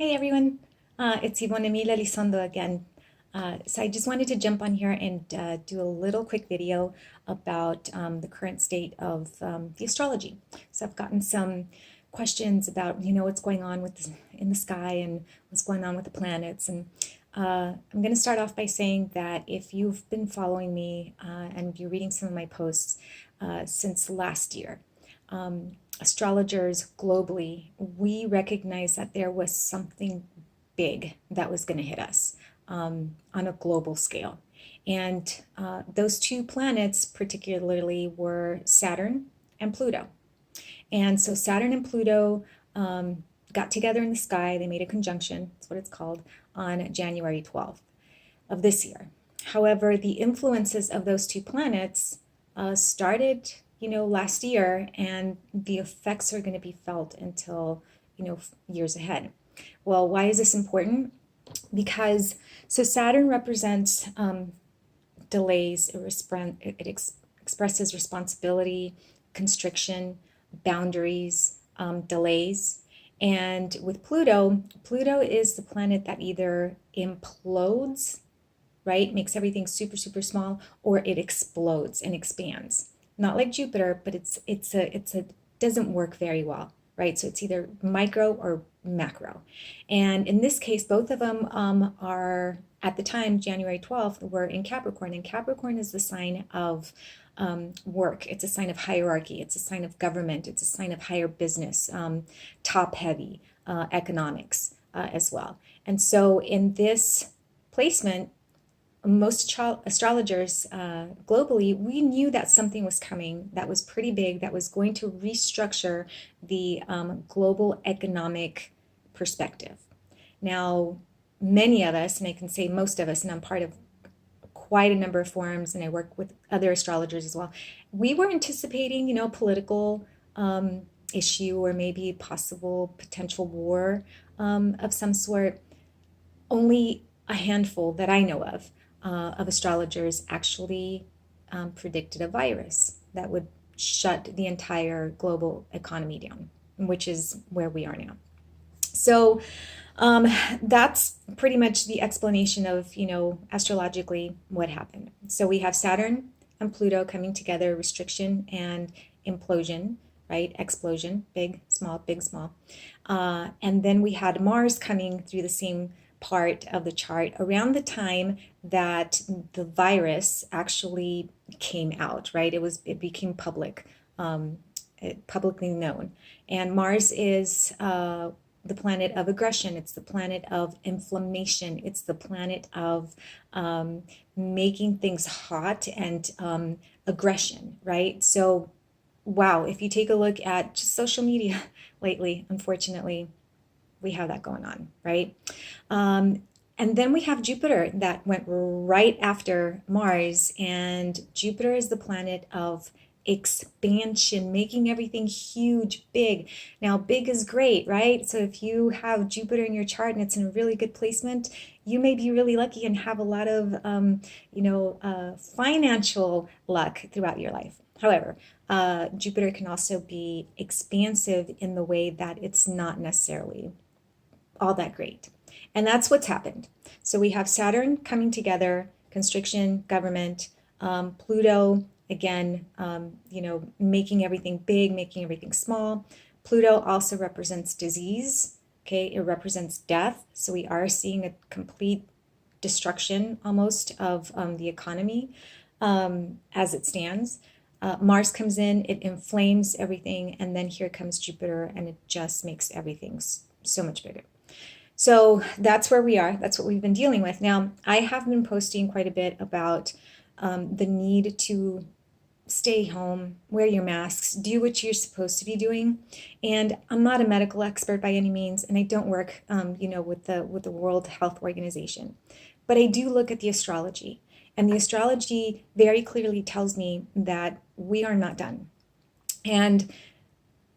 Hey everyone, it's Yvonne Emilia Lizondo again. So I just wanted to jump on here and do a little quick video about the current state of the astrology. So I've gotten some questions about, what's going on in the sky and what's going on with the planets. And I'm going to start off by saying that if you've been following me and you're reading some of my posts since last year, astrologers globally, we recognize that there was something big that was going to hit us on a global scale. And those two planets, particularly, were Saturn and Pluto. And so Saturn and Pluto got together in the sky. They made a conjunction, that's what it's called, on January 12th of this year. However, the influences of those two planets started last year, and the effects are going to be felt until, years ahead. Well, why is this important? Because Saturn represents delays, expresses responsibility, constriction, boundaries, delays. And with Pluto, Pluto is the planet that either implodes, right, makes everything super, super small, or it explodes and expands. Not like Jupiter, but it doesn't work very well, right? So it's either micro or macro. And in this case, both of them are, at the time, January 12th, were in Capricorn. And Capricorn is the sign of work. It's a sign of hierarchy. It's a sign of government. It's a sign of higher business, top heavy, economics as well. And so in this placement, most astrologers globally, we knew that something was coming that was pretty big, that was going to restructure the global economic perspective. Now, many of us, and I can say most of us, and I'm part of quite a number of forums, and I work with other astrologers as well, we were anticipating, political issue or maybe possible potential war of some sort. Only a handful that I know of astrologers actually predicted a virus that would shut the entire global economy down, which is where we are now. So that's pretty much the explanation of, astrologically what happened. So we have Saturn and Pluto coming together, restriction and implosion, right? Explosion, big, small, big, small. And then we had Mars coming through the same part of the chart around the time that the virus actually came out, right? It became publicly known. And Mars is the planet of aggression. It's the planet of inflammation. It's the planet of making things hot and aggression, right? So, wow, if you take a look at just social media lately, unfortunately, we have that going on, right? And then we have Jupiter that went right after Mars, and Jupiter is the planet of expansion, making everything huge, big. Now, big is great, right? So if you have Jupiter in your chart and it's in a really good placement, you may be really lucky and have a lot of, financial luck throughout your life. However, Jupiter can also be expansive in the way that it's not necessarily all that great. And that's what's happened. So we have Saturn coming together, constriction, government, Pluto, again, making everything big, making everything small. Pluto also represents disease, okay? It represents death. So we are seeing a complete destruction almost of the economy as it stands. Mars comes in, it inflames everything, and then here comes Jupiter, and it just makes everything so much bigger. So that's where we are. That's what we've been dealing with. Now, I have been posting quite a bit about the need to stay home, wear your masks, do what you're supposed to be doing. And I'm not a medical expert by any means, and I don't work, with the World Health Organization. But I do look at the astrology, and the astrology very clearly tells me that we are not done. And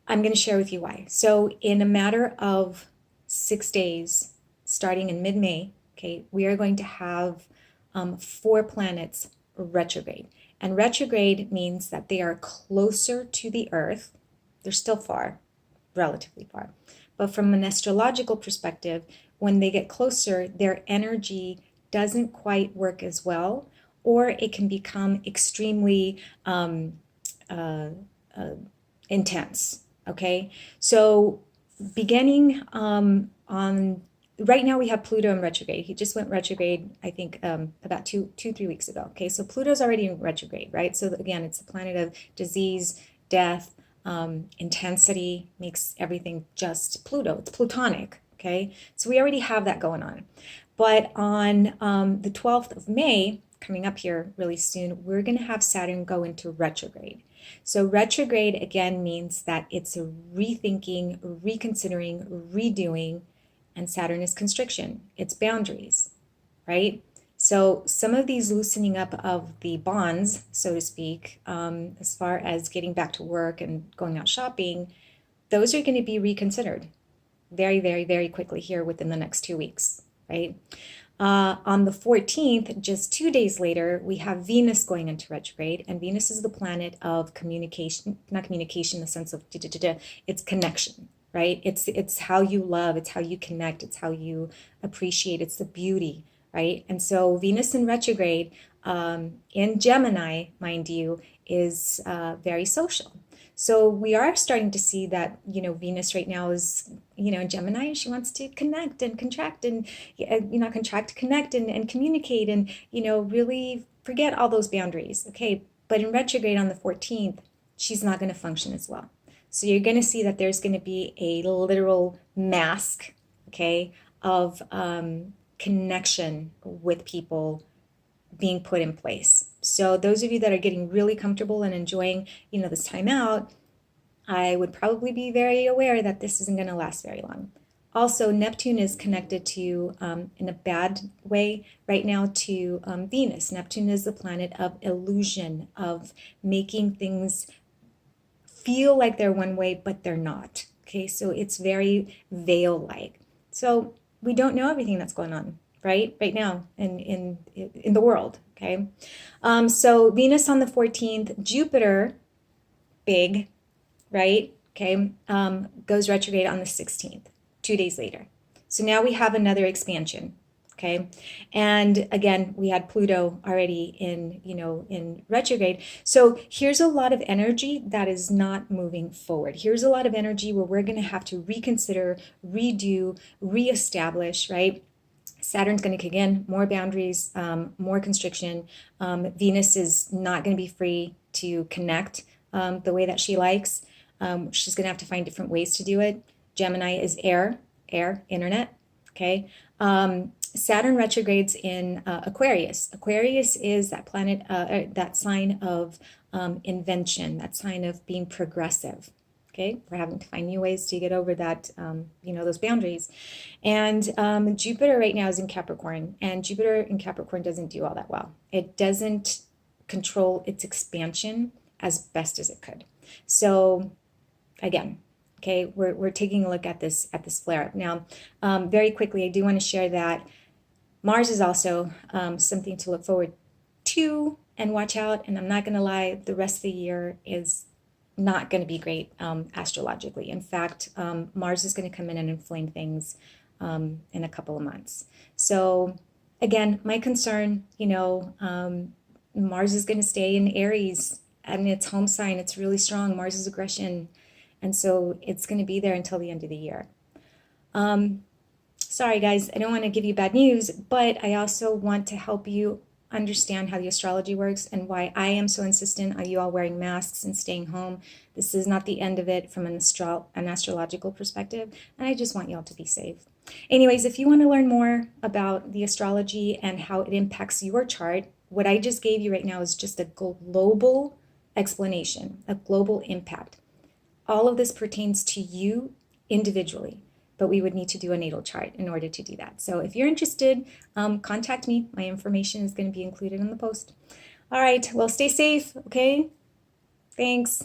I'm going to share with you why. So in a matter of 6 days, starting in mid-May, okay, we are going to have 4 planets retrograde. And retrograde means that they are closer to the Earth. They're still far, relatively far, But from an astrological perspective, when they get closer, their energy doesn't quite work as well, or it can become extremely uh, uh, intense. Okay, so beginning on right now we have Pluto in retrograde. He just went retrograde, I think, about 3 weeks ago. Okay, so Pluto's already in retrograde, right? So again, it's the planet of disease, death, intensity, makes everything just Pluto. It's plutonic. Okay, so we already have that going on. But on the 12th of May, coming up here really soon, we're going to have Saturn go into retrograde. So retrograde again means that it's a rethinking, reconsidering, redoing, and Saturn is constriction. It's boundaries, right? So some of these loosening up of the bonds, so to speak, as far as getting back to work and going out shopping, those are going to be reconsidered very, very, very quickly here within the next 2 weeks, right? On the 14th, just 2 days later, we have Venus going into retrograde, and Venus is the planet of communication, not communication in the sense of it's connection, right? It's how you love, it's how you connect, it's how you appreciate, it's the beauty, right? And so Venus in retrograde in Gemini, mind you, is very social. So we are starting to see that, Venus right now is, in Gemini, she wants to connect and contract and, connect and communicate and, really forget all those boundaries. Okay. But in retrograde on the 14th, she's not going to function as well. So you're going to see that there's going to be a literal mask, okay, of connection with people being put in place. So those of you that are getting really comfortable and enjoying, this time out, I would probably be very aware that this isn't going to last very long. Also, Neptune is connected to, in a bad way right now, to Venus. Neptune is the planet of illusion, of making things feel like they're one way, but they're not. Okay, so it's very veil-like. So we don't know everything that's going on right now in the world. Okay, so Venus on the 14th, Jupiter, big, right? Okay, goes retrograde on the 16th, 2 days later. So now we have another expansion. Okay, and again, we had Pluto already in retrograde. So here's a lot of energy that is not moving forward. Here's a lot of energy where we're going to have to reconsider, redo, reestablish, right? Saturn's going to kick in, more boundaries, more constriction. Venus is not going to be free to connect the way that she likes. She's going to have to find different ways to do it. Gemini is air, internet. Okay. Saturn retrogrades in Aquarius. Aquarius is that planet, that sign of invention, that sign of being progressive. Okay, we're having to find new ways to get over that, those boundaries. And Jupiter right now is in Capricorn, and Jupiter in Capricorn doesn't do all that well. It doesn't control its expansion as best as it could. So again, okay, we're taking a look at this flare up now. Very quickly, I do want to share that Mars is also something to look forward to and watch out. And I'm not going to lie, the rest of the year is not going to be great astrologically. In fact, Mars is going to come in and inflame things in a couple of months. So again, my concern, Mars is going to stay in Aries and its home sign. It's really strong. Mars is aggression. And so it's going to be there until the end of the year. Sorry, guys, I don't want to give you bad news, but I also want to help you understand how the astrology works and why I am so insistent on you all wearing masks and staying home. This is not the end of it from an astrological perspective, and I just want you all to be safe. Anyways, if you want to learn more about the astrology and how it impacts your chart, what I just gave you right now is just a global explanation, a global impact. All of this pertains to you individually, but we would need to do a natal chart in order to do that. So if you're interested, contact me. My information is going to be included in the post. All right, well, stay safe, okay? Thanks.